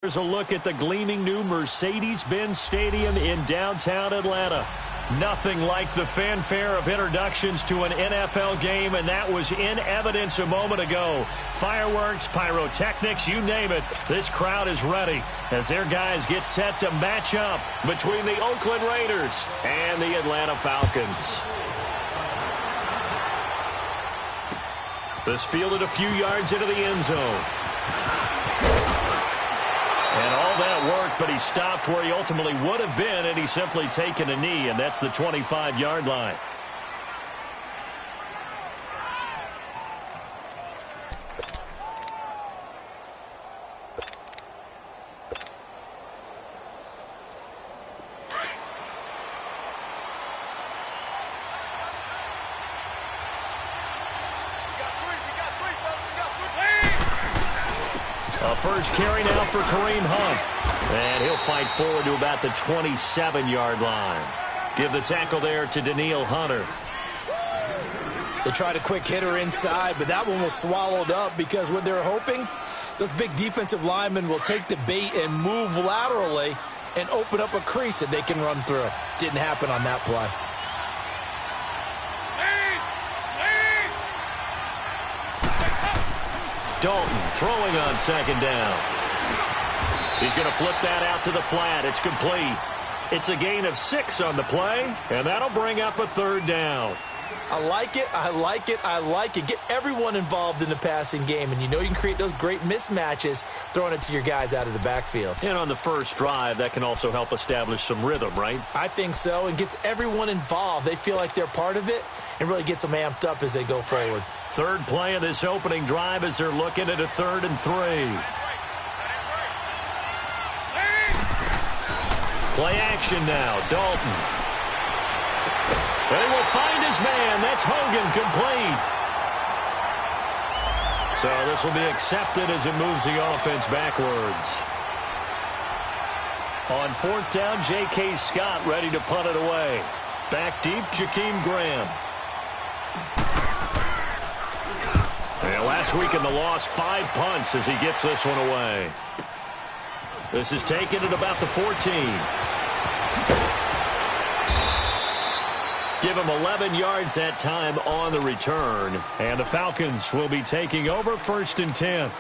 Here's a look at the gleaming new Mercedes-Benz Stadium in downtown Atlanta. Nothing like the fanfare of introductions to an NFL game, and that was in evidence a moment ago. Fireworks, pyrotechnics, you name it. This crowd is ready as their guys get set to match up between the Oakland Raiders and the Atlanta Falcons. This fielded a few yards into the end zone. And all that worked, but he stopped where he ultimately would have been, and he's simply taken a knee, and that's the 25-yard line. First carry now for Kareem Hunt. And he'll fight forward to about the 27-yard line. Give the tackle there to Danielle Hunter. They tried a quick hitter inside, but that one was swallowed up because what they're hoping, those big defensive linemen will take the bait and move laterally and open up a crease that they can run through. Didn't happen on that play. Dalton throwing on second down. He's going to flip that out to the flat. It's complete. It's a gain of 6 on the play, and that'll bring up a third down. I like it, I like it, I like it. Get everyone involved in the passing game, and you know you can create those great mismatches throwing it to your guys out of the backfield. And on the first drive, that can also help establish some rhythm, right? I think so, and gets everyone involved. They feel like they're part of it and really gets them amped up as they go forward. Third play of this opening drive as they're looking at a 3rd and 3. Play action now, Dalton. And he will find his man. That's Hogan, complete. So this will be accepted as it moves the offense backwards. On 4th down, J.K. Scott ready to punt it away. Back deep, Jakeem Graham. And last week in the loss, 5 punts as he gets this one away. This is taken at about the 14. Give him 11 yards that time on the return. And the Falcons will be taking over 1st and 10.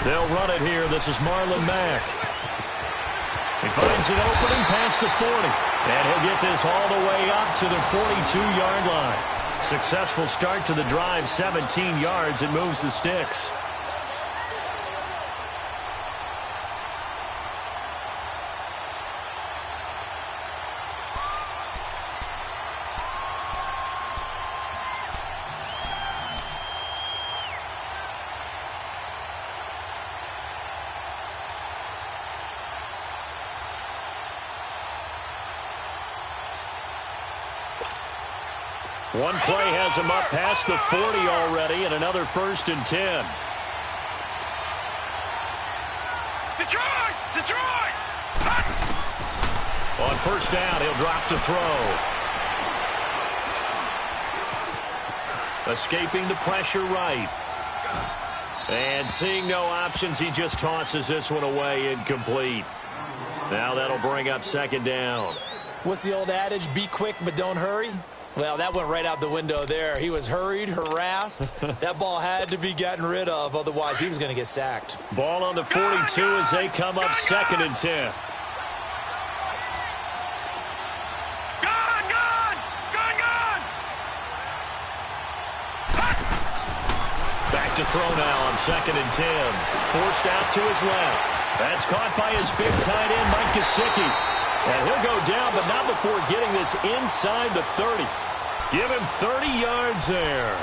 They'll run it here. This is Marlon Mack. He finds an opening past the 40. And he'll get this all the way up to the 42-yard line. Successful start to the drive, 17 yards. It moves the sticks. One play has him up past the 40 already, and another 1st and 10. Detroit! On 1st down, he'll drop to throw. Escaping the pressure right. And seeing no options, he just tosses this one away, incomplete. Now that'll bring up 2nd down. What's the old adage? Be quick, but don't hurry. Well, that went right out the window there. He was hurried, harassed. That ball had to be gotten rid of, otherwise he was going to get sacked. Ball on the 42 as they come up 2nd and 10. Back to throw now on 2nd and 10. Forced out to his left. That's caught by his big tight end, Mike Gesicki. And he'll go down, but not before getting this inside the 30. Give him 30 yards there.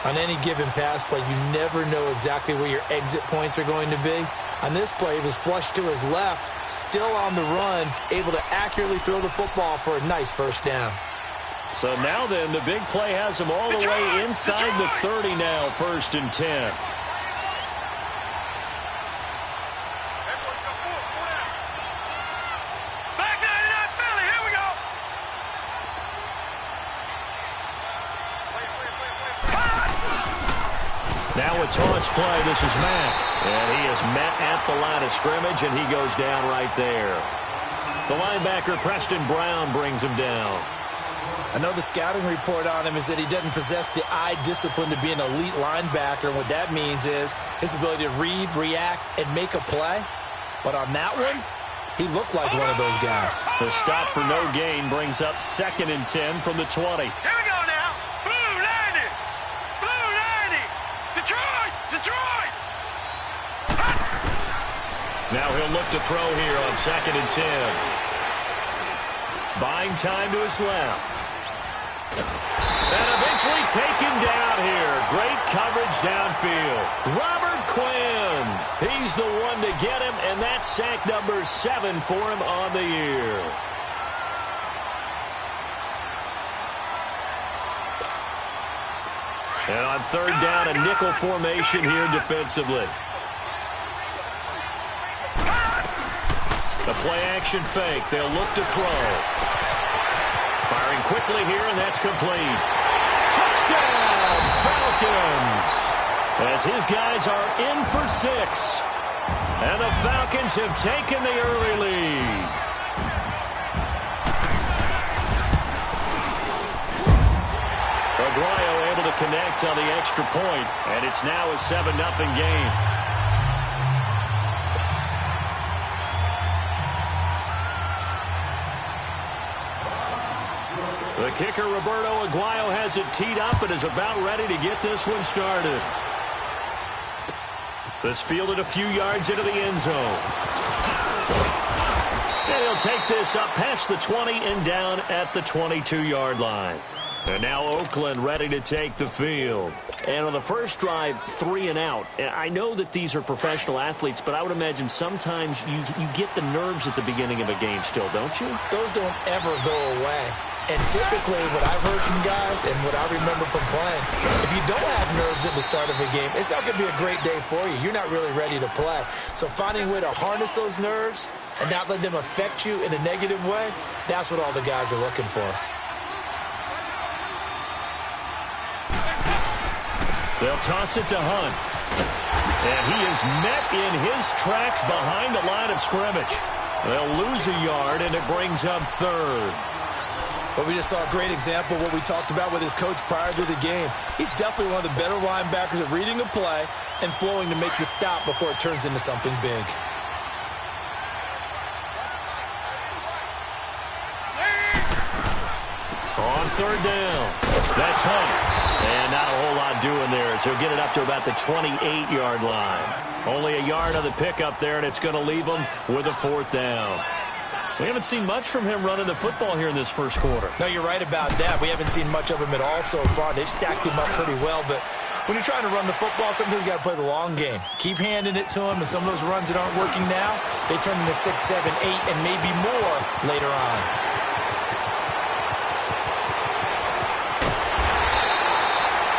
On any given pass play, you never know exactly where your exit points are going to be. On this play, he was flushed to his left, still on the run, able to accurately throw the football for a nice 1st down. So now then, the big play has them all the way inside the 30 now, 1st and 10. Now a toss play. This is Mack. And he is met at the line of scrimmage, and he goes down right there. The linebacker, Preston Brown, brings him down. I know the scouting report on him is that he doesn't possess the eye discipline to be an elite linebacker. And what that means is his ability to read, react, and make a play. But on that one, he looked like one of those guys. The stop for no gain brings up 2nd and 10 from the 20. Here we go now. Blue 90. Blue 90. Detroit. Detroit. Now he'll look to throw here on 2nd and 10. Buying time to his left. And eventually taken down here. Great coverage downfield. Robert Quinn. He's the one to get him, and that's sack number 7 for him on the year. And on 3rd down, a nickel formation here defensively. The play-action fake. They'll look to throw. Firing quickly here, and that's complete. Touchdown, Falcons! As his guys are in for 6. And the Falcons have taken the early lead. Aguayo able to connect on the extra point, and it's now a 7-0 game. The kicker, Roberto Aguayo, has it teed up and is about ready to get this one started. This fielded a few yards into the end zone. And he'll take this up past the 20 and down at the 22-yard line. And now Oakland ready to take the field. And on the first drive, 3 and out. And I know that these are professional athletes, but I would imagine sometimes you get the nerves at the beginning of a game still, don't you? Those don't ever go away. And typically what I've heard from guys and what I remember from playing, if you don't have nerves at the start of a game, it's not going to be a great day for you. You're not really ready to play. So finding a way to harness those nerves and not let them affect you in a negative way, that's what all the guys are looking for. They'll toss it to Hunt. And he is met in his tracks behind the line of scrimmage. They'll lose a yard, and it brings up 3rd. But we just saw a great example of what we talked about with his coach prior to the game. He's definitely one of the better linebackers at reading a play and flowing to make the stop before it turns into something big. On 3rd down, that's Hunt. And not a whole lot doing there, so he'll get it up to about the 28-yard line. Only a yard on the pickup there, and it's going to leave him with a 4th down. We haven't seen much from him running the football here in this first quarter. No, you're right about that. We haven't seen much of him at all so far. They've stacked him up pretty well, but when you're trying to run the football, sometimes you got to play the long game. Keep handing it to him, and some of those runs that aren't working now, they turn into 6, 7, 8, and maybe more later on.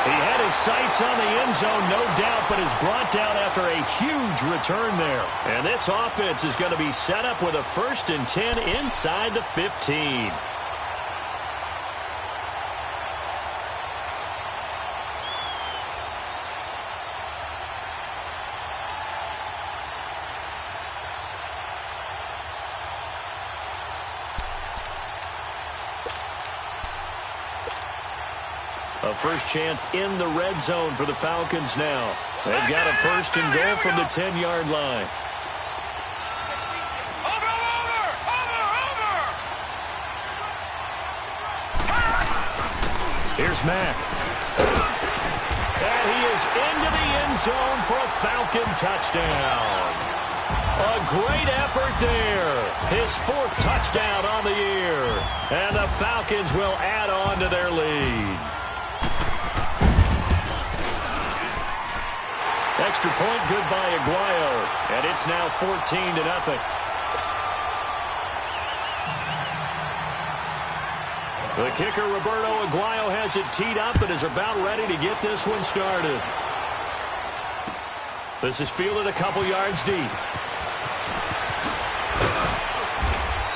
He had his sights on the end zone, no doubt, but is brought down after a huge return there. And this offense is going to be set up with a 1st and 10 inside the 15. A first chance in the red zone for the Falcons now. They've got a 1st and goal from the 10-yard line. Here's Mack. And he is into the end zone for a Falcon touchdown. A great effort there. His 4th touchdown on the year. And the Falcons will add on to their lead. Extra point, good by Aguayo. And it's now 14-0. The kicker, Roberto Aguayo, has it teed up and is about ready to get this one started. This is fielded a couple yards deep.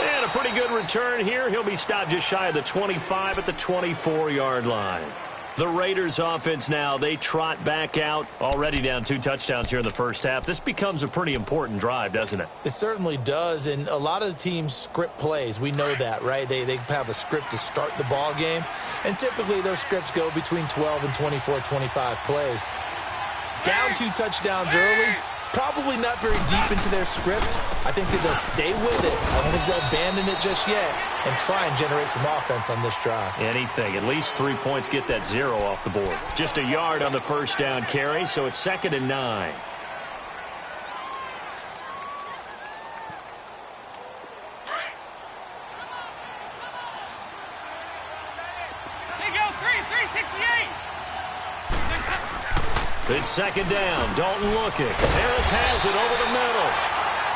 And a pretty good return here. He'll be stopped just shy of the 25 at the 24-yard line. The Raiders offense now, they trot back out, already down 2 touchdowns here in the first half. This becomes a pretty important drive, doesn't it? It certainly does, and a lot of the teams script plays. We know that, right? They have a script to start the ball game, and typically those scripts go between 12 and 24, 25 plays. Down 2 touchdowns early, probably not very deep into their script. I think that they'll stay with it. I don't think they'll abandon it just yet and try and generate some offense on this drive. Anything. At least 3 points, get that 0 off the board. Just a yard on the first down carry, so it's 2nd and 9. It's 2nd down. Dalton looking. Harris has it over the middle.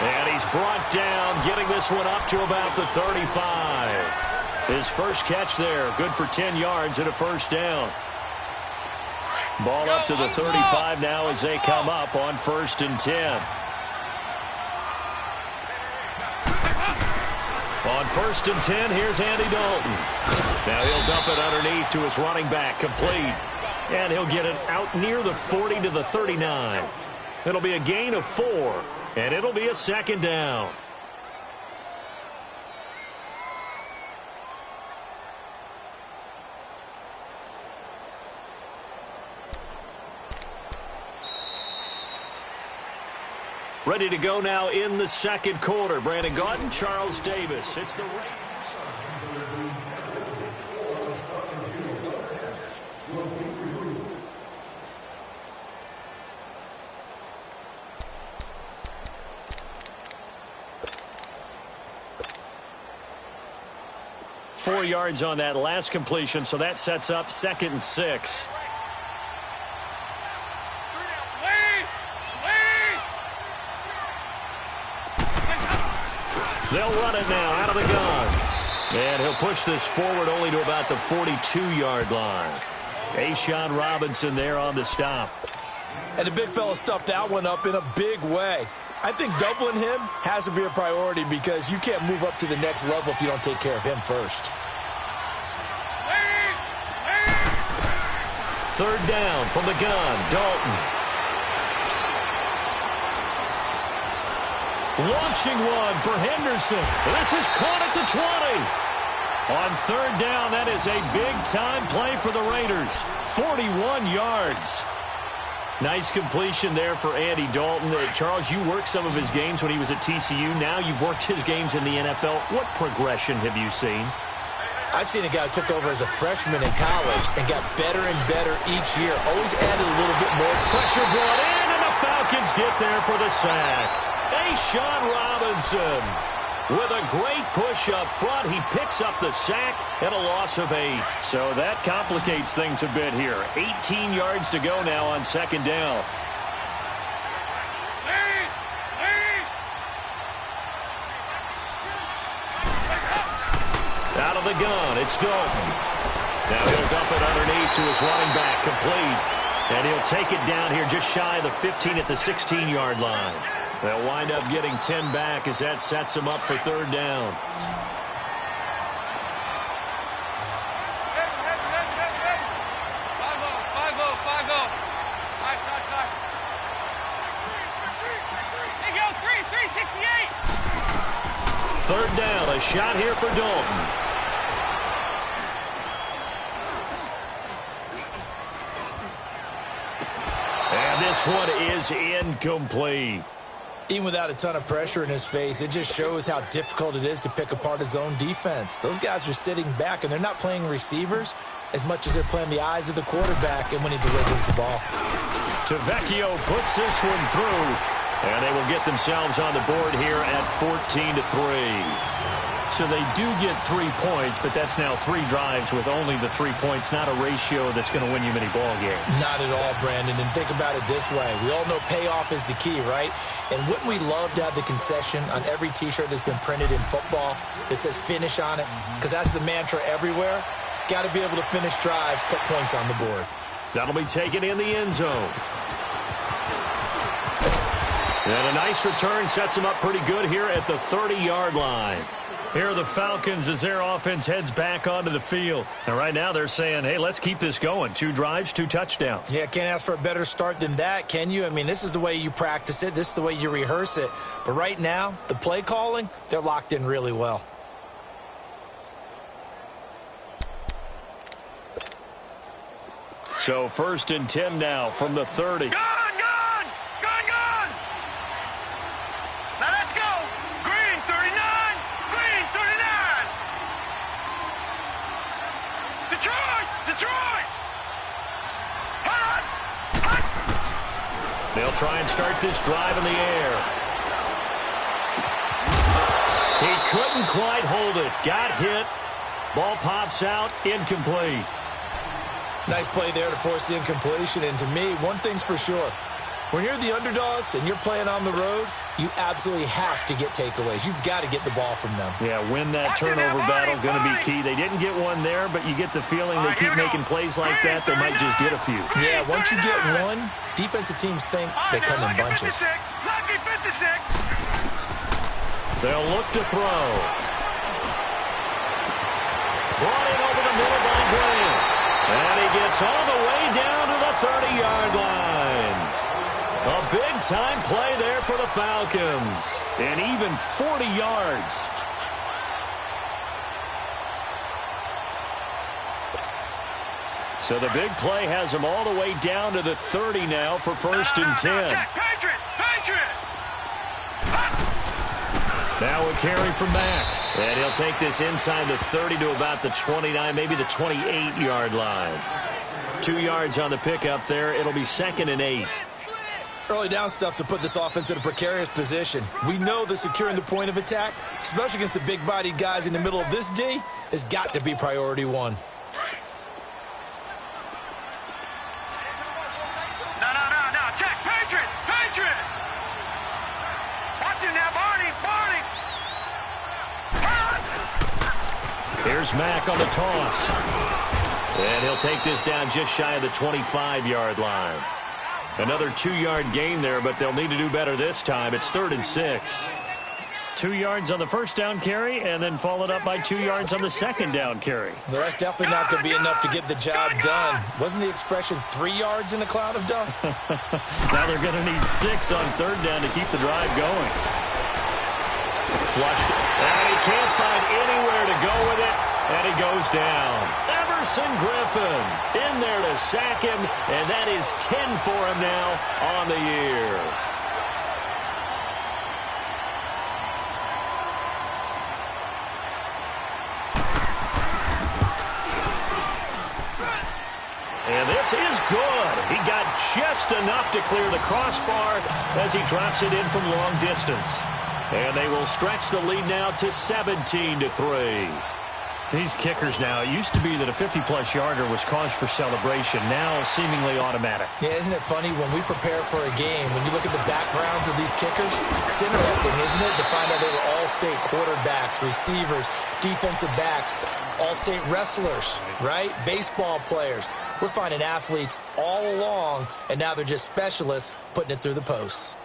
And he's brought down, getting this one up to about the 35. His first catch there, good for 10 yards and a first down. Ball up to the 35 now as they come up on 1st and 10. On 1st and 10, here's Andy Dalton. Now he'll dump it underneath to his running back, complete. And he'll get it out near the 40 to the 39. It'll be a gain of 4, and it'll be a 2nd down. Ready to go now in the 2nd quarter. Brandon Gaudin, Charles Davis. It's the Raiders. 4 yards on that last completion, so that sets up 2nd and 6. They'll run it now out of the gun. And he'll push this forward only to about the 42-yard line. A'Shawn Robinson there on the stop. And the big fella stuffed that one up in a big way. I think doubling him has to be a priority because you can't move up to the next level if you don't take care of him first. 3rd down from the gun, Dalton. Launching one for Henderson. This is caught at the 20. On 3rd down, that is a big-time play for the Raiders. 41 yards. Nice completion there for Andy Dalton. Charles, you worked some of his games when he was at TCU. Now you've worked his games in the NFL. What progression have you seen? I've seen a guy who took over as a freshman in college and got better and better each year. Always added a little bit more. Pressure brought in, and the Falcons get there for the sack. A'Shawn Robinson with a great push up front. He picks up the sack and a loss of 8. So that complicates things a bit here. 18 yards to go now on 2nd down. Out of the gun, it's Dalton. Now he'll dump it underneath to his running back, complete. And he'll take it down here just shy of the 15 at the 16-yard line. They'll wind up getting 10 back as that sets them up for 3rd down. Third down, a shot here for Dalton. And this one is incomplete. Even without a ton of pressure in his face, it just shows how difficult it is to pick apart his own defense. Those guys are sitting back, and they're not playing receivers as much as they're playing the eyes of the quarterback and when he delivers the ball. Tavecchio puts this one through, and they will get themselves on the board here at 14-3. So they do get 3 points, but that's now 3 drives with only the 3 points, not a ratio that's going to win you many ball games. Not at all, Brandon. And think about it this way. We all know payoff is the key, right? And wouldn't we love to have the concession on every T-shirt that's been printed in football that says finish on it? Because that's the mantra everywhere. Got to be able to finish drives, put points on the board. That'll be taken in the end zone. And a nice return sets them up pretty good here at the 30-yard line. Here are the Falcons as their offense heads back onto the field. And right now they're saying, hey, let's keep this going. 2 drives, 2 touchdowns. Yeah, can't ask for a better start than that, can you? I mean, this is the way you practice it. This is the way you rehearse it. But right now, the play calling, they're locked in really well. So 1st and 10 now from the 30. Gone! Now let's go! Green 39! Green 39! Detroit! Hut! They'll try and start this drive in the air. He couldn't quite hold it. Got hit. Ball pops out. Incomplete. Nice play there to force the incompletion. And to me, one thing's for sure. When you're the underdogs and you're playing on the road, you absolutely have to get takeaways. You've got to get the ball from them. Yeah, win that turnover battle, going to be key. They didn't get one there, but you get the feeling they keep making plays like that, they might just get a few. Yeah, once you get one, defensive teams think they come in bunches. Lucky 56! They'll look to throw. Brought in over the middle by Graham. And he gets all the way down to the 30-yard line. A big-time play there for the Falcons. And even 40 yards. So the big play has them all the way down to the 30 now for 1st and 10. Patriot! Now a carry from Mack. And he'll take this inside the 30 to about the 29, maybe the 28-yard line. 2 yards on the pickup there. It'll be 2nd and 8. Early down stuff to put this offense in a precarious position. We know that securing the point of attack, especially against the big-bodied guys in the middle of this D, has got to be priority 1. No. Check. Patriot! Watch him now, Barney! Here's Mack on the toss. And he'll take this down just shy of the 25-yard line. Another 2-yard gain there, but they'll need to do better this time. It's 3rd and 6. 2 yards on the first down carry, and then followed up by 2 yards on the second down carry. Well, that's definitely not going to be enough to get the job done. Wasn't the expression 3 yards in a cloud of dust? Now they're going to need 6 on 3rd down to keep the drive going. Flushed. And he can't find anywhere to go with it, and he goes down. Everson Griffin in there to sack him, and that is 10 for him now on the year. And this is good. He got just enough to clear the crossbar as he drops it in from long distance. And they will stretch the lead now to 17-3. These kickers now, it used to be that a 50-plus yarder was cause for celebration. Now seemingly automatic. Yeah, isn't it funny when we prepare for a game, when you look at the backgrounds of these kickers, it's interesting, isn't it, to find out they were all-state quarterbacks, receivers, defensive backs, all-state wrestlers, right? Baseball players. We're finding athletes all along, and now they're just specialists putting it through the posts.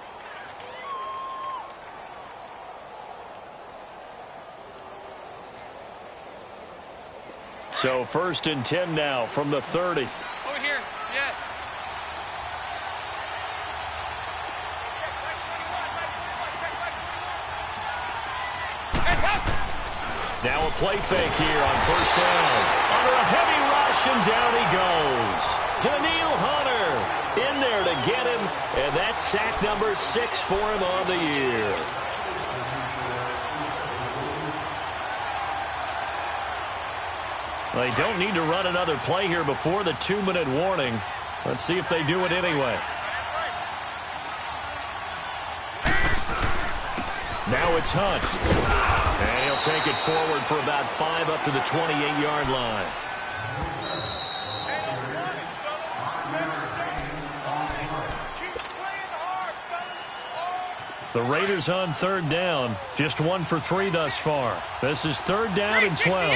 So 1st and 10 now from the 30. Over here, yes. Now a play fake here on 1st down. Under a heavy rush, and down he goes. Danielle Hunter in there to get him, and that's sack number 6 for him on the year. They don't need to run another play here before the 2-minute warning. Let's see if they do it anyway. Now it's Hunt. And he'll take it forward for about 5 up to the 28-yard line. The Raiders on 3rd down. Just 1 for 3 thus far. This is 3rd down and 12.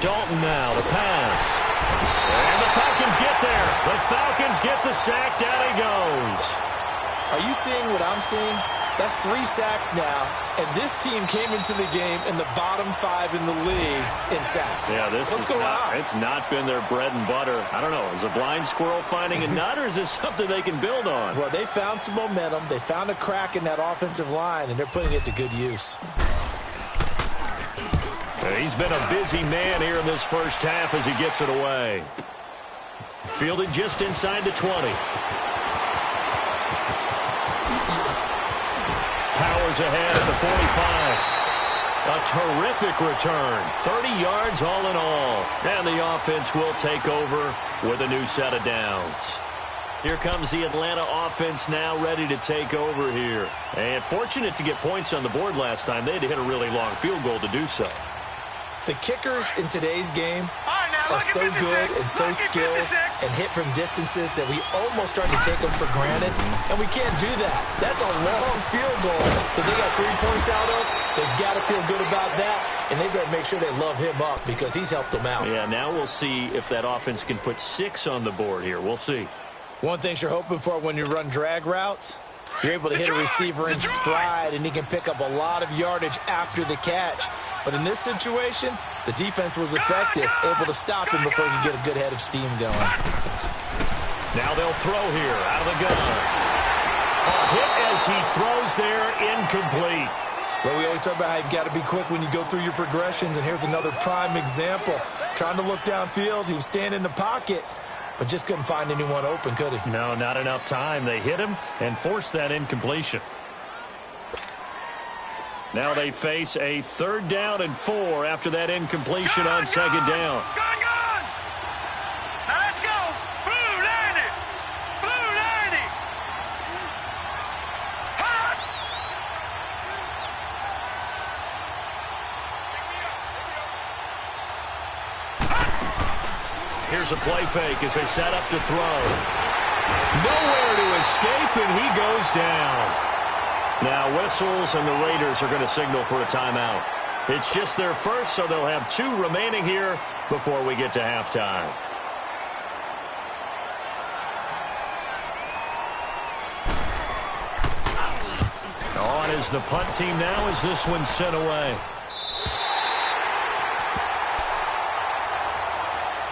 Dalton now, the pass. And the Falcons get there. The Falcons get the sack. Down he goes. Are you seeing what I'm seeing? That's 3 sacks now, and this team came into the game in the bottom 5 in the league in sacks. Yeah, What's going on? It's not been their bread and butter. I don't know. Is a blind squirrel finding a nut, or is this something they can build on? Well, they found some momentum. They found a crack in that offensive line, and they're putting it to good use. He's been a busy man here in this first half as he gets it away. Fielded just inside the 20. Powers ahead at the 45. A terrific return. 30 yards all in all. And the offense will take over with a new set of downs. Here comes the Atlanta offense now ready to take over here. And fortunate to get points on the board last time. They had to hit a really long field goal to do so. The kickers in today's game are so good and so skilled and hit from distances that we almost start to take them for granted, and we can't do that. That's a long field goal that they got 3 points out of. They've got to feel good about that, and they better make sure they love him up because he's helped them out. Yeah, now we'll see if that offense can put 6 on the board here. We'll see. One thing you're hoping for when you run drag routes, you're able to hit a receiver in stride, and he can pick up a lot of yardage after the catch. But in this situation, the defense was effective, able to stop him before he could get a good head of steam going. Now they'll throw here out of the gun. A hit as he throws there, incomplete. Well, we always talk about how you've got to be quick when you go through your progressions, and here's another prime example. Trying to look downfield, he was standing in the pocket, but just couldn't find anyone open, could he? No, not enough time. They hit him and forced that incompletion. Now they face a 3rd down and 4 after that incompletion on 2nd down. Gone! Now let's go! Blue landing! Blue landing! Hot! Here's a play fake as they set up to throw. Nowhere to escape, and he goes down. Now whistles, and the Raiders are going to signal for a timeout. It's just their first, so they'll have 2 remaining here before we get to halftime. On is the punt team now as this one's sent away.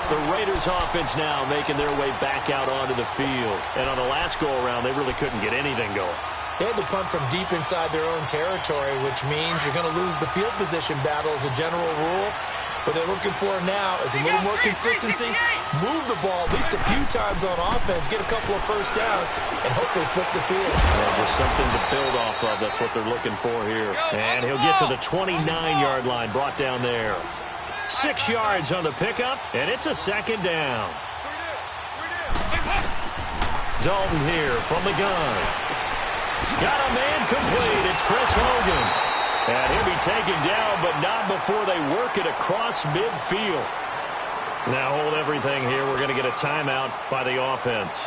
The Raiders offense now making their way back out onto the field. And on the last go-around, they really couldn't get anything going. They had to punt from deep inside their own territory, which means you're going to lose the field position battle as a general rule. What they're looking for now is a little more consistency, move the ball at least a few times on offense, get a couple of first downs, and hopefully flip the field. Yeah, just something to build off of. That's what they're looking for here. And he'll get to the 29-yard line, brought down there. 6 yards on the pickup, and it's a 2nd down. Dalton here from the gun. Got a man complete. It's Chris Hogan. And he'll be taken down, but not before they work it across midfield. Now hold everything here. We're going to get a timeout by the offense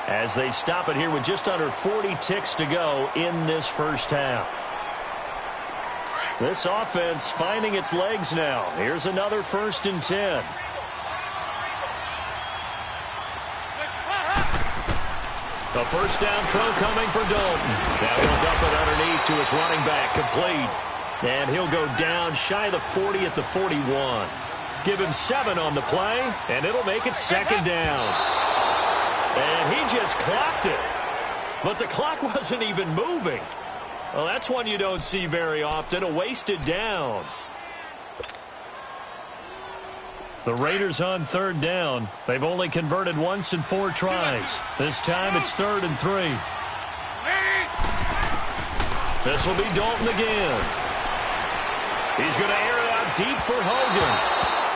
as they stop it here with just under 40 ticks to go in this first half. This offense finding its legs now. Here's another 1st and 10. A first down throw coming for Dalton. Now he'll dump it underneath to his running back, complete. And he'll go down shy of the 40 at the 41. Give him 7 on the play, and it'll make it 2nd down. And he just clocked it. But the clock wasn't even moving. Well, that's one you don't see very often, a wasted down. The Raiders on 3rd down. They've only converted once in 4 tries. This time it's 3rd and 3. This will be Dalton again. He's going to air it out deep for Hogan.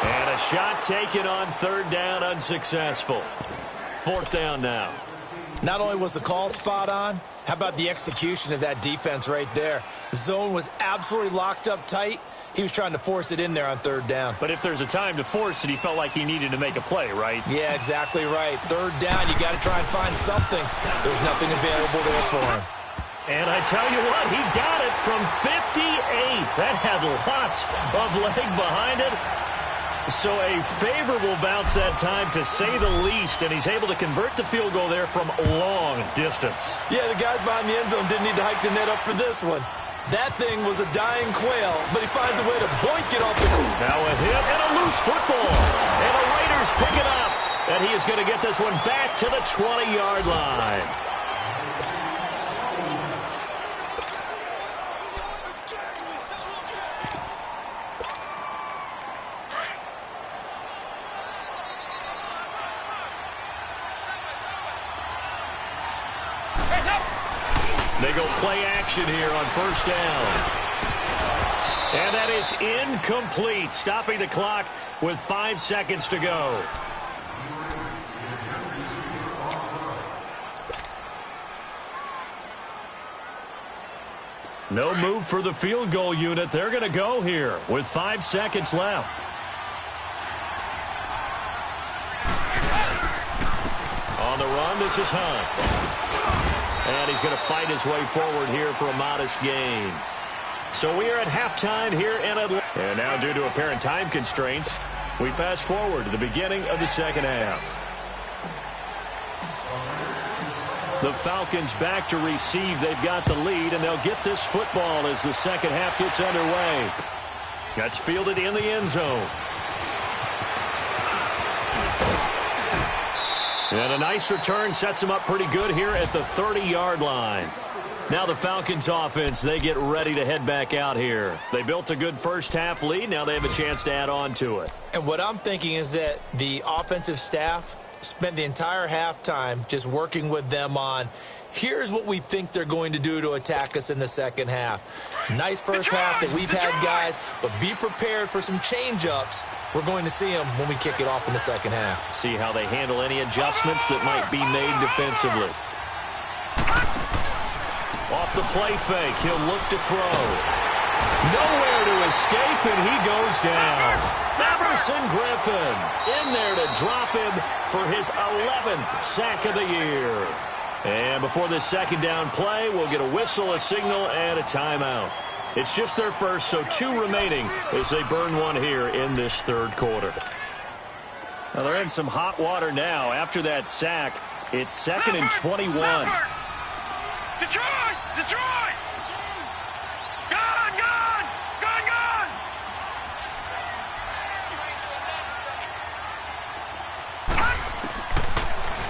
And a shot taken on third down, unsuccessful. Fourth down now. Not only was the call spot on, how about the execution of that defense right there? The zone was absolutely locked up tight. He was trying to force it in there on third down. But if there's a time to force it, he felt like he needed to make a play, right? Yeah, exactly right. Third down, you got to try and find something. There's nothing available there for him. And I tell you what, he got it from 58. That had lots of leg behind it. So a favorable bounce that time, to say the least, and he's able to convert the field goal there from long distance. Yeah, the guys behind the end zone didn't need to hike the net up for this one. That thing was a dying quail, but he finds a way to boink it off the ground. Now a hit and a loose football. And the Raiders pick it up. And he is going to get this one back to the 20-yard line. They go play action here on first down. And that is incomplete, stopping the clock with 5 seconds to go. No move for the field goal unit. They're going to go here with 5 seconds left. On the run, this is Hunt. And he's going to fight his way forward here for a modest gain. So we are at halftime here in Atlanta. And now, due to apparent time constraints, we fast forward to the beginning of the second half. The Falcons back to receive. They've got the lead, and they'll get this football as the second half gets underway. That's fielded in the end zone. And a nice return sets them up pretty good here at the 30-yard line. Now the Falcons offense, they get ready to head back out here. They built a good first half lead. Now they have a chance to add on to it. And what I'm thinking is that the offensive staff spent the entire halftime just working with them on, here's what we think they're going to do to attack us in the second half. Nice first half that we've had, guys, but be prepared for some change-ups. We're going to see them when we kick it off in the second half. See how they handle any adjustments that might be made defensively. Off the play fake, he'll look to throw. Nowhere to escape, and he goes down. Everson Griffin in there to drop him for his 11th sack of the year. And before this second down play, we'll get a whistle, a signal, and a timeout. It's just their first, so 2 remaining as they burn one here in this third quarter. Now they're in some hot water now. After that sack, it's 2nd and 21. Detroit! Detroit! Gun! Gun! Gun! Gun!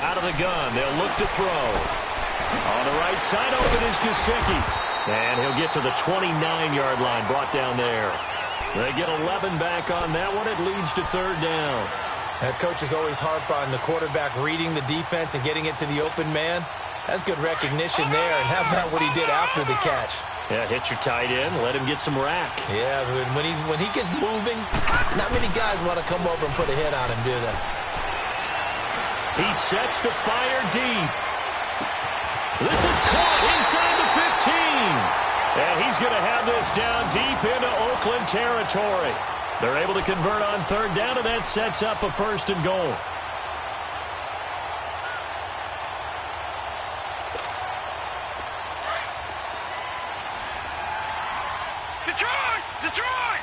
Out of the gun, they'll look to throw. On the right side, open is Gesicki. And he'll get to the 29-yard line, brought down there. They get 11 back on that one. It leads to third down. That coach is always harp on the quarterback reading the defense and getting it to the open man. That's good recognition there. And how about what he did after the catch? Yeah, hit your tight end, let him get some rack. Yeah, when he gets moving, not many guys want to come over and put a hit on him, do they? He sets to fire deep. This is caught inside the 15. And he's going to have this down deep into Oakland territory. They're able to convert on third down, and that sets up a 1st and goal. Detroit! Detroit!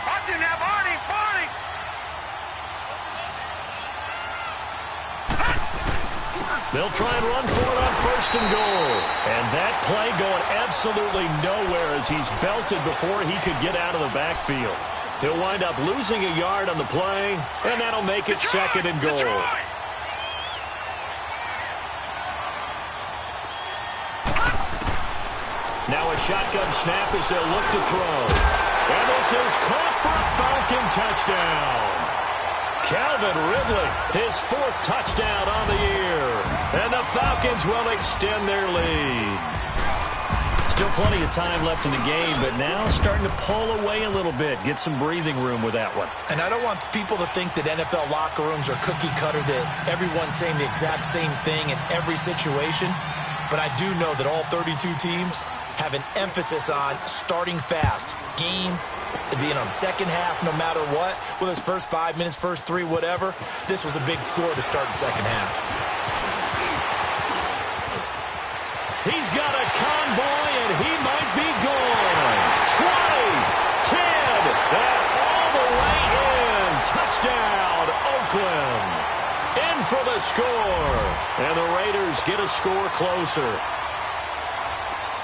Watch him now, Barney! Barney! They'll try and run for it on 1st and goal. And that play going absolutely nowhere as he's belted before he could get out of the backfield. He'll wind up losing a yard on the play, and that'll make it Detroit! 2nd and goal. Detroit! Now a shotgun snap as they'll look to throw. And this is caught for a Falcon touchdown. Calvin Ridley, his 4th touchdown on the year. And the Falcons will extend their lead. Still plenty of time left in the game, but now starting to pull away a little bit. Get some breathing room with that one. And I don't want people to think that NFL locker rooms are cookie cutter, that everyone's saying the exact same thing in every situation. But I do know that all 32 teams have an emphasis on starting fast. Game, the second half, no matter what, whether it's first 5 minutes, first 3, whatever. This was a big score to start the second half. He's got a convoy, and he might be gone. 20, 10, and all the way in. Touchdown, Oakland. In for the score. And the Raiders get a score closer.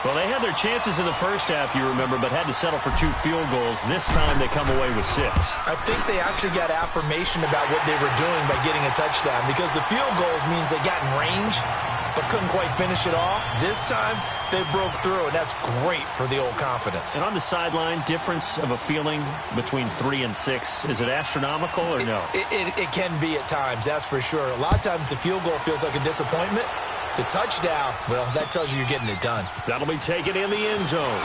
Well, they had their chances in the first half, you remember, but had to settle for 2 field goals. This time they come away with 6. I think they actually got affirmation about what they were doing by getting a touchdown, because the field goals means they got in range but couldn't quite finish it off. This time they broke through, and that's great for the old confidence. And on the sideline, difference of a feeling between 3 and 6, is it astronomical or no? It can be at times, that's for sure. A lot of times the field goal feels like a disappointment. The touchdown, well, that tells you you're getting it done. That'll be taken in the end zone.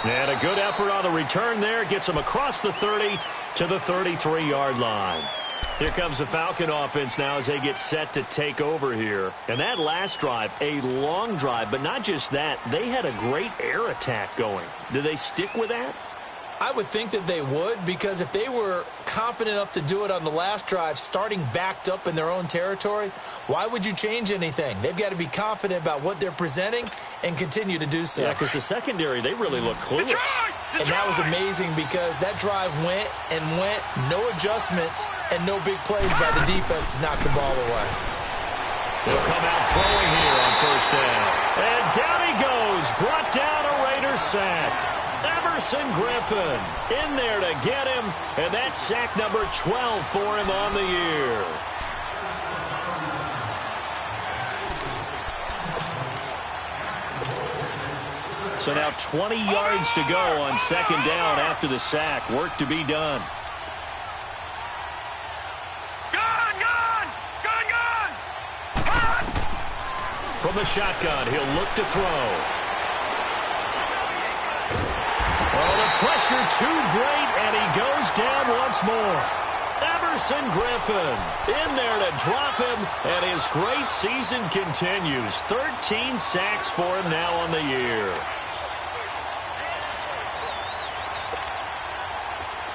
And a good effort on the return there. Gets them across the 30 to the 33-yard line. Here comes the Falcon offense now as they get set to take over here. And that last drive, a long drive, but not just that. They had a great air attack going. Do they stick with that? I would think that they would, because if they were confident enough to do it on the last drive, starting backed up in their own territory, why would you change anything? They've got to be confident about what they're presenting and continue to do so. Yeah, because the secondary, they really look clueless. And that was amazing, because that drive went and went, no adjustments and no big plays by the defense to knock the ball away. He'll come out throwing here on first down. And down he goes, brought down a Raiders sack. Everson Griffin in there to get him, and that's sack number 12 for him on the year. So now 20 yards to go on second down after the sack. Work to be done. From the shotgun, he'll look to throw. Well, the pressure too great, and he goes down once more. Everson Griffin in there to drop him, and his great season continues. 13 sacks for him now on the year.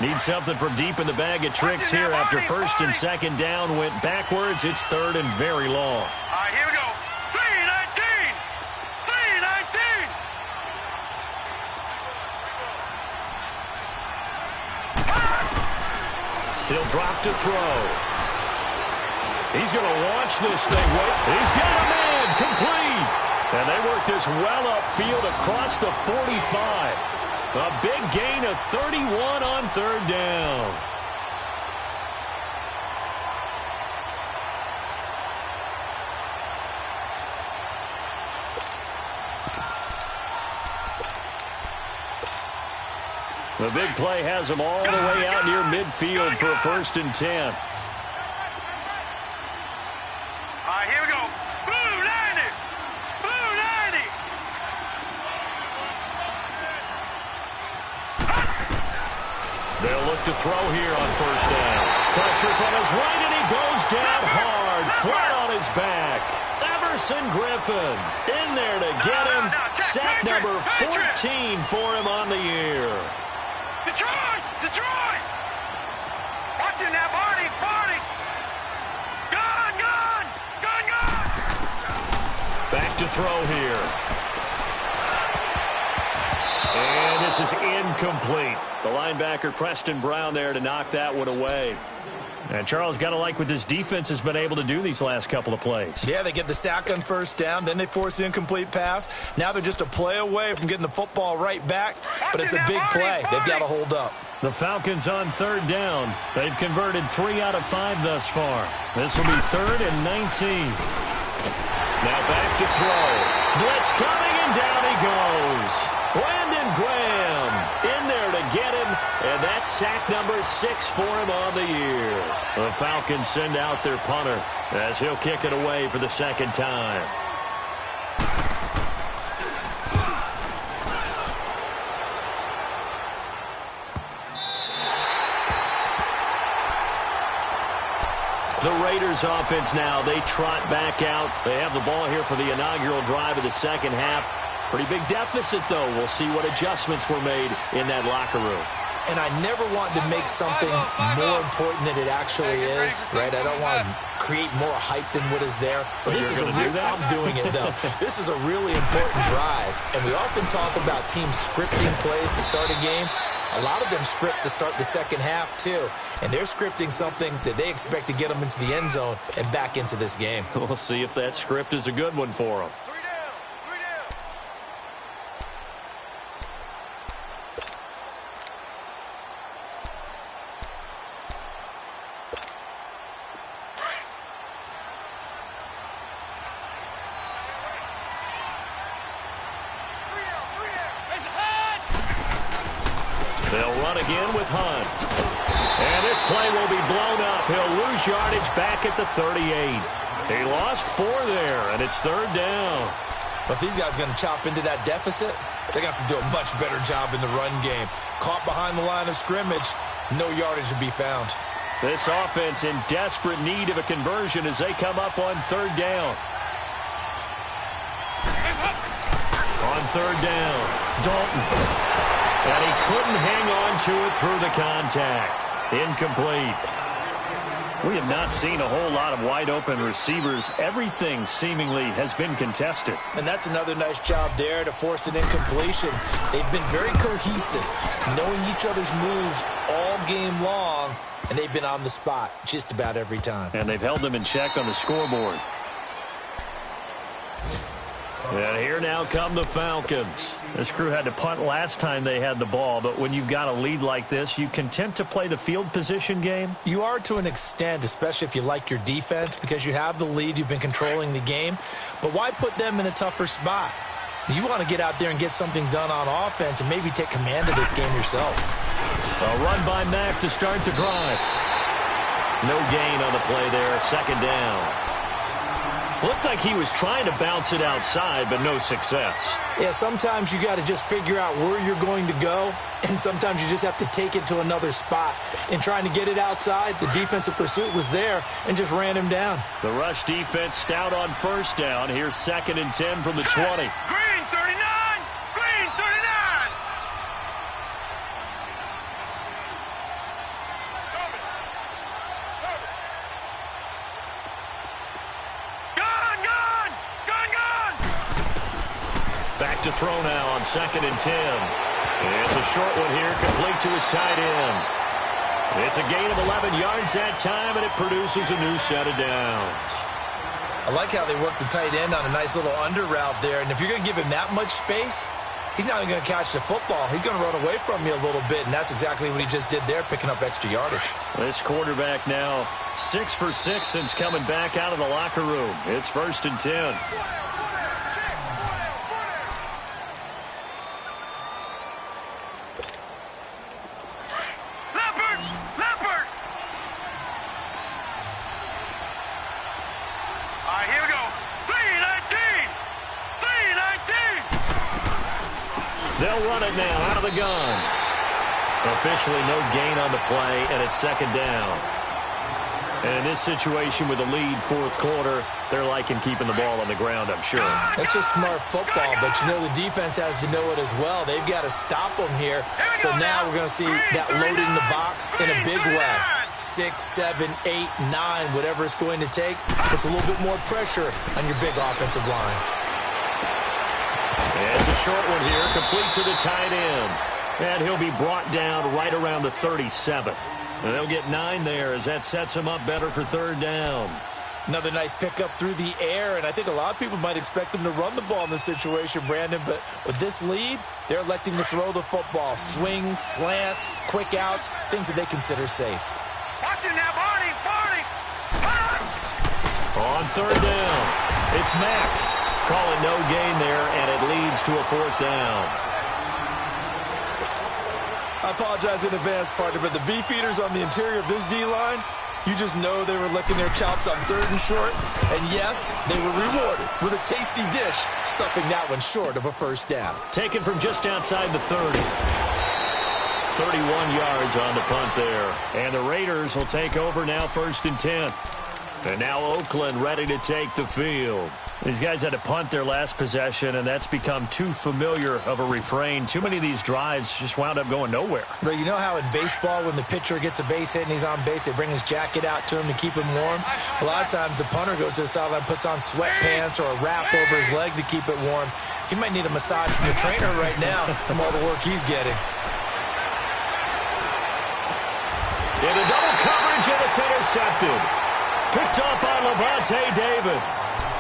Need something from deep in the bag of tricks here after first and second down went backwards. It's third and very long. All right, here we go. 3-19. 3-19. He'll drop to throw. He's going to launch this thing. He's got a man complete. And they work this well upfield across the 45. A big gain of 31 on third down. The big play has them all the way out near midfield for a first and 10. All right, here we go. Blue 90. Blue 90. They'll look to throw here on first down. Pressure from his right, and he goes down hard, flat on his back. Everson Griffin in there to get him. Sack number 14 for him on the year. Detroit! Detroit! Watch it now, Barney! Barney! Gun! Gun! Gun! Gun! Back to throw here. And this is incomplete. The linebacker, Preston Brown, there to knock that one away. And Charles, got to like what this defense has been able to do these last couple of plays. Yeah, they get the sack on first down, then they force the incomplete pass. Now they're just a play away from getting the football right back, but it's a big play. They've got to hold up. The Falcons on third down. They've converted 3 out of 5 thus far. This will be third and 19. Now back to throw. Blitz coming, and down he goes. Brandon Graham in there to get him, and And that's sack number 6 for him on the year. The Falcons send out their punter as he'll kick it away for the second time. The Raiders offense now, they trot back out. They have the ball here for the inaugural drive of the second half. Pretty big deficit, though. We'll see what adjustments were made in that locker room. And I never want to make something more important than it actually is, right? I don't want to create more hype than what is there. But this is I'm doing it, though. This is a really important drive. And we often talk about teams scripting plays to start a game. A lot of them script to start the second half, too. And they're scripting something that they expect to get them into the end zone and back into this game. We'll see if that script is a good one for them. They'll run again with Hunt. And this play will be blown up. He'll lose yardage back at the 38. He lost 4 there, and it's third down. But these guys going to chop into that deficit? They got to do a much better job in the run game. Caught behind the line of scrimmage, no yardage to be found. This offense in desperate need of a conversion as they come up on third down. On third down, Dalton. And he couldn't hang on to it through the contact. Incomplete. We have not seen a whole lot of wide-open receivers. Everything seemingly has been contested. And that's another nice job there to force an incompletion. They've been very cohesive, knowing each other's moves all game long, and they've been on the spot just about every time. And they've held them in check on the scoreboard. And here now come the Falcons. This crew had to punt last time they had the ball, but when you've got a lead like this, you content to play the field position game? You are to an extent, especially if you like your defense, because you have the lead, you've been controlling the game. But why put them in a tougher spot? You want to get out there and get something done on offense and maybe take command of this game yourself. A run by Mack to start the drive. No gain on the play there, second down. Looked like he was trying to bounce it outside, but no success. Yeah, sometimes you got to just figure out where you're going to go, and sometimes you just have to take it to another spot. In trying to get it outside, the defensive pursuit was there and just ran him down. The rush defense stout on first down. Here's 2nd and 10 from the 20. Green 39! Green 39! Back to throw now on 2nd and 10. It's a short one here, complete to his tight end. It's a gain of 11 yards that time, and it produces a new set of downs. I like how they work the tight end on a nice little under route there, and if you're going to give him that much space, he's not even going to catch the football. He's going to run away from you a little bit, and that's exactly what he just did there, picking up extra yardage. This quarterback now 6 for 6 since coming back out of the locker room. It's 1st and 10. They'll run it now out of the gun. Officially no gain on the play, and it's second down. And in this situation with a lead, fourth quarter, they're liking keeping the ball on the ground, I'm sure. That's just smart football, but you know the defense has to know it as well. They've got to stop them here. So now we're going to see that loading the box in a big way. 6, 7, 8, 9, whatever it's going to take. Puts a little bit more pressure on your big offensive line. And it's a short one here, complete to the tight end. And he'll be brought down right around the 37. And they'll get 9 there as that sets him up better for third down. Another nice pickup through the air, and I think a lot of people might expect them to run the ball in this situation, Brandon, but with this lead, they're electing to throw the football. Swings, slants, quick outs, things that they consider safe. Watch it now, Barney! Barney! On third down, it's Mack. Calling no gain there, and it leads to a fourth down. apologize in advance, partner, but the beefeaters on the interior of this D-line, you just know they were licking their chops on 3rd and short. And yes, they were rewarded with a tasty dish, stuffing that one short of a first down. Taken from just outside the 30. 31 yards on the punt there. And the Raiders will take over now 1st and 10. And now Oakland ready to take the field. These guys had to punt their last possession, and that's become too familiar of a refrain. Too many of these drives just wound up going nowhere. But you know how in baseball, when the pitcher gets a base hit and he's on base, they bring his jacket out to him to keep him warm? A lot of times the punter goes to the sideline, puts on sweatpants or a wrap over his leg to keep it warm. He might need a massage from the trainer right now from all the work he's getting. Into double coverage, and it's intercepted. Picked up on Lavonte David.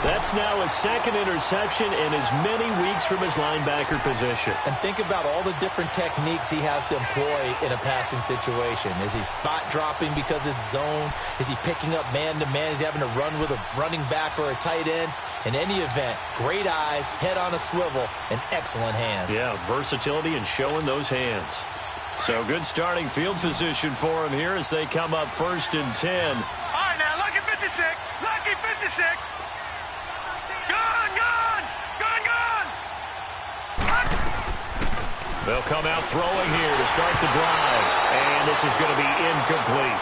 That's now his 2nd interception in as many weeks from his linebacker position. And think about all the different techniques he has to employ in a passing situation. Is he spot dropping because it's zone? Is he picking up man-to-man? Is he having to run with a running back or a tight end? In any event, great eyes, head on a swivel, and excellent hands. Yeah, versatility and showing those hands. So good starting field position for him here as they come up 1st and 10. All right, now, lucky 56. Lucky 56. They'll come out throwing here to start the drive. And this is going to be incomplete.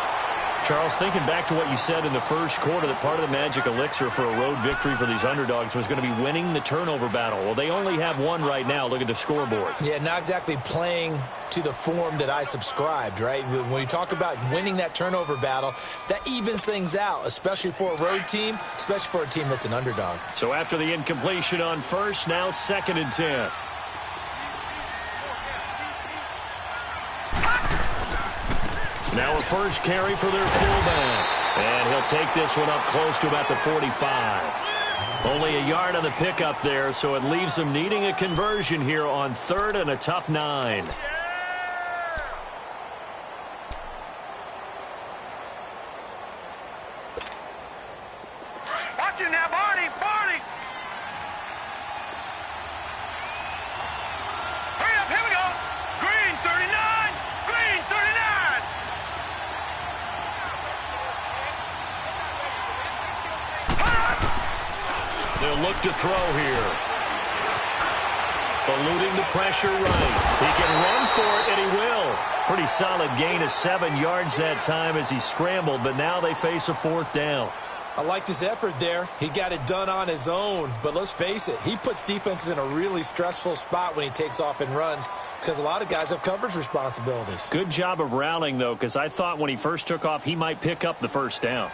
Charles, thinking back to what you said in the first quarter, that part of the magic elixir for a road victory for these underdogs was going to be winning the turnover battle. Well, they only have one right now. Look at the scoreboard. Yeah, not exactly playing to the form that I subscribed, right? When you talk about winning that turnover battle, that evens things out, especially for a road team, especially for a team that's an underdog. So after the incompletion on first, now 2nd and 10. Now a first carry for their fullback. And he'll take this one up close to about the 45. Only a yard on the pickup there, so it leaves them needing a conversion here on 3rd and a tough 9. Watch it now, Barney. Barney. Hurry up, here we go. Green 39. Green 39. They'll look to throw here. Eluding the pressure right. He can run for it, and he will. Pretty solid gain of 7 yards that time as he scrambled, but now they face a 4th down. I liked his effort there. He got it done on his own. But let's face it, he puts defenses in a really stressful spot when he takes off and runs because a lot of guys have coverage responsibilities. Good job of rallying, though, because I thought when he first took off, he might pick up the first down.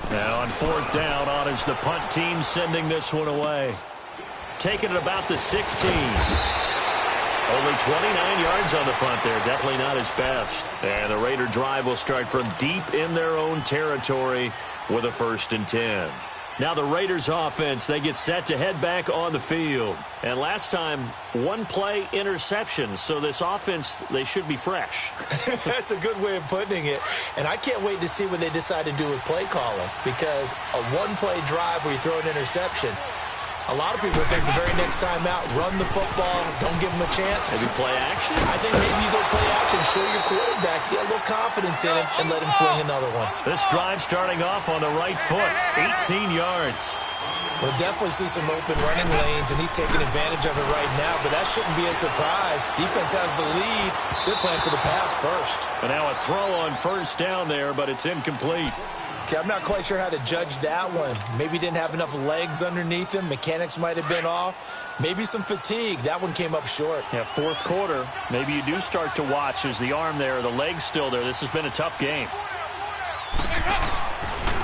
Now on 4th down, on is the punt team sending this one away. Taking it about the 16. Only 29 yards on the punt there. Definitely not his best. And the Raider drive will start from deep in their own territory with a 1st and 10. Now the Raiders offense, they get set to head back on the field. And last time, 1-play interceptions. So this offense, they should be fresh. That's a good way of putting it. And I can't wait to see what they decide to do with play calling. Because a 1-play drive where you throw an interception, a lot of people think the very next time out, run the football, don't give them a chance. Maybe play action? I think maybe you go play action, show your quarterback, get a little confidence in him, and let him fling another one. This drive starting off on the right foot, 18 yards. We'll definitely see some open running lanes, and he's taking advantage of it right now, but that shouldn't be a surprise. Defense has the lead. They're playing for the pass first. And now a throw on 1st down there, but it's incomplete. Okay, I'm not quite sure how to judge that one. Maybe didn't have enough legs underneath him. Mechanics might have been off. Maybe some fatigue. That one came up short. Yeah, 4th quarter. Maybe you do start to watch as the arm there, the leg's still there. This has been a tough game.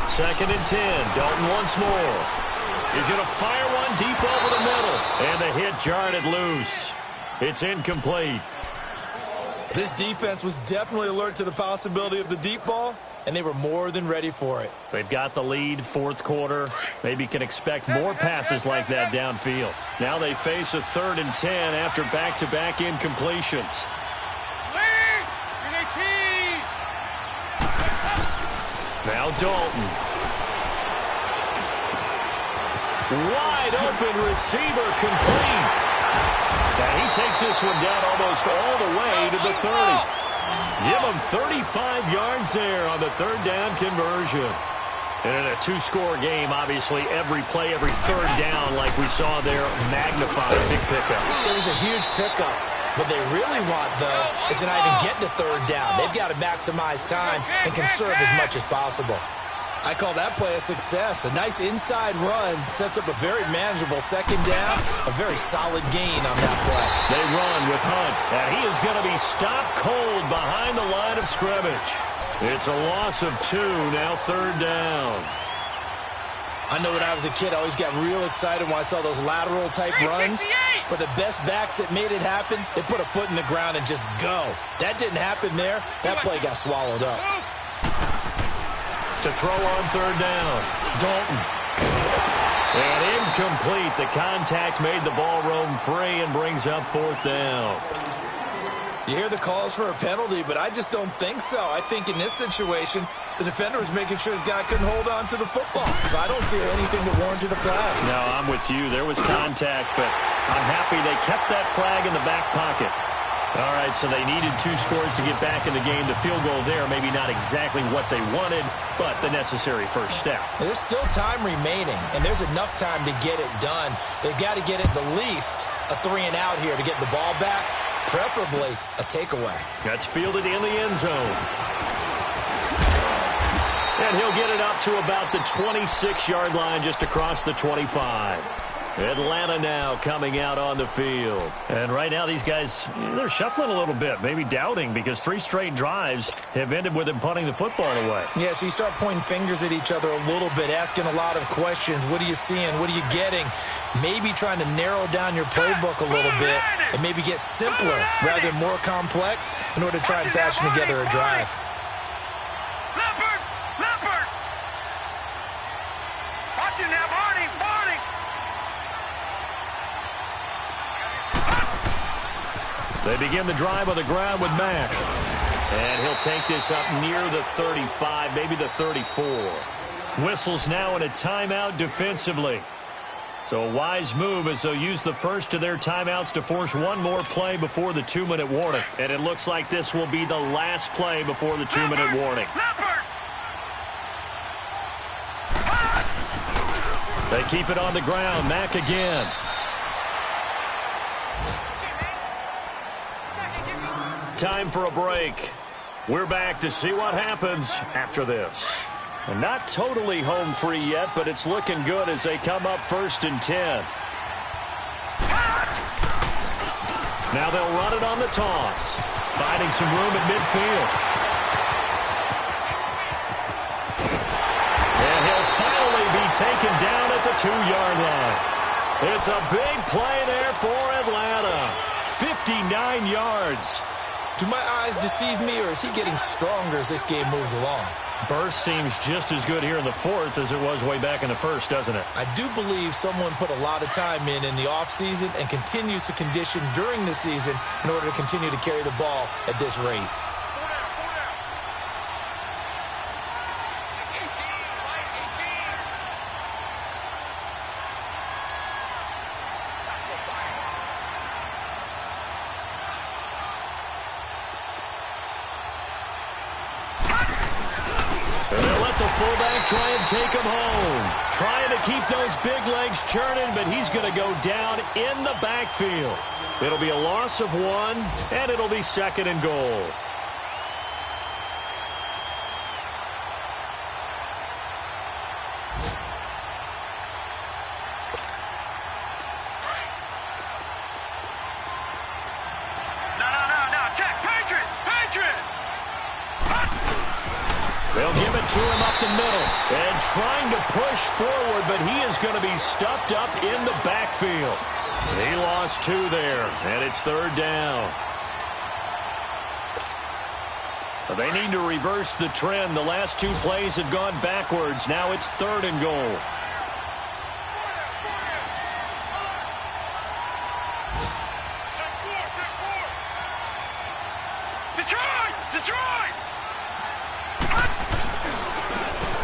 2nd and 10. Dalton once more. He's going to fire one deep over the middle. And the hit jarred it loose. It's incomplete. This defense was definitely alert to the possibility of the deep ball, and they were more than ready for it. They've got the lead, 4th quarter. Maybe can expect more passes like that downfield. Now they face a 3rd and 10 after back-to-back incompletions. Now Dalton. Wide open receiver complete. And he takes this one down almost all the way to the 30. Give him 35 yards there on the third down conversion. And in a two-score game, obviously, every play, every third down, like we saw there, magnified. Big pickup. It was a huge pickup. What they really want, though, is to not even get to third down. They've got to maximize time and conserve as much as possible. I call that play a success. A nice inside run sets up a very manageable second down, a very solid gain on that play. They run with Hunt, and he is going to be stopped cold behind the line of scrimmage. It's a loss of 2, now third down. I know when I was a kid, I always got real excited when I saw those lateral-type runs. But the best backs that made it happen, they put a foot in the ground and just go. That didn't happen there. That play got swallowed up. To throw on third down, Dalton. And incomplete. The contact made the ball roam free and brings up fourth down. You hear the calls for a penalty, but I just don't think so. I think in this situation, the defender was making sure his guy couldn't hold on to the football. So I don't see anything that warranted a flag. No, I'm with you. There was contact, but I'm happy they kept that flag in the back pocket. All right, so they needed 2 scores to get back in the game. The field goal there, maybe not exactly what they wanted, but the necessary first step. There's still time remaining, and there's enough time to get it done. They've got to get at the least a 3-and-out here to get the ball back, preferably a takeaway. That's fielded in the end zone. And he'll get it up to about the 26-yard line, just across the 25. Atlanta now coming out on the field. And right now these guys, they're shuffling a little bit, maybe doubting, because 3 straight drives have ended with them punting the football away. Yeah, so you start pointing fingers at each other a little bit, asking a lot of questions. What are you seeing? What are you getting? Maybe trying to narrow down your playbook a little bit and maybe get simpler rather than more complex in order to try and fashion together a drive. Leopard! Leopard! Watch it now, Barney! Barney! They begin the drive on the ground with Mack. And he'll take this up near the 35, maybe the 34. Whistles now in a timeout defensively. So a wise move as they'll use the first of their timeouts to force one more play before the 2-minute warning. And it looks like this will be the last play before the 2-minute warning. They keep it on the ground. Mack again. Time for a break. We're back to see what happens after this. And not totally home free yet, but it's looking good as they come up 1st and 10. Now they'll run it on the toss, finding some room at midfield. And he'll finally be taken down at the 2-yard line. It's a big play there for Atlanta. 59 yards. Do my eyes deceive me, or is he getting stronger as this game moves along? Burst seems just as good here in the 4th as it was way back in the 1st, doesn't it? I do believe someone put a lot of time in the offseason and continues to condition during the season in order to continue to carry the ball at this rate. Fullback try and take him home. Trying to keep those big legs churning, but he's going to go down in the backfield. It'll be a loss of 1, and it'll be 2nd and goal. No, check, Patriot! They'll give it to him up the middle and trying to push forward, but he is going to be stuffed up in the backfield. He lost 2 there, and it's 3rd down. They need to reverse the trend. The last 2 plays have gone backwards. Now it's 3rd and goal. Detroit!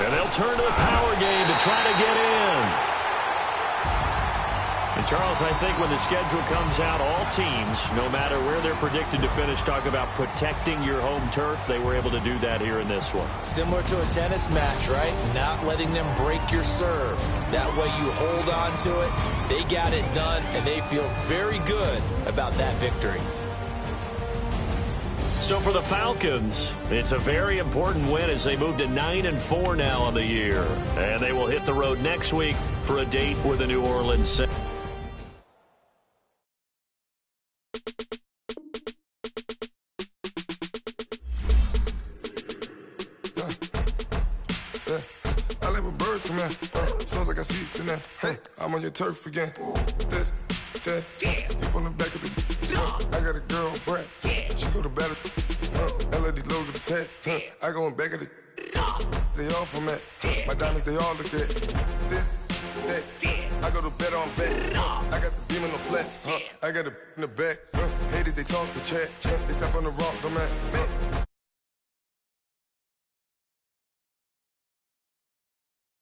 And they'll turn to the power game to try to get in. Charles, I think when the schedule comes out, all teams, no matter where they're predicted to finish, talk about protecting your home turf. They were able to do that here in this one. Similar to a tennis match, right? Not letting them break your serve. That way you hold on to it. They got it done, and they feel very good about that victory. So for the Falcons, it's a very important win as they move to 9-4 now on the year. And they will hit the road next week for a date with the New Orleans Saints. Sounds like I see it in that. Hey, I'm on your turf again. This, that, you from the back of the. I got a girl, Brad. She go to battle. LAD low to the tag. I go in back of the. They all from that. My diamonds, they all look at. This, that. I go to bed on bed. I got the beam in the flat. I got a in the back. Haters, they talk the chat. They step on the rock, don't man.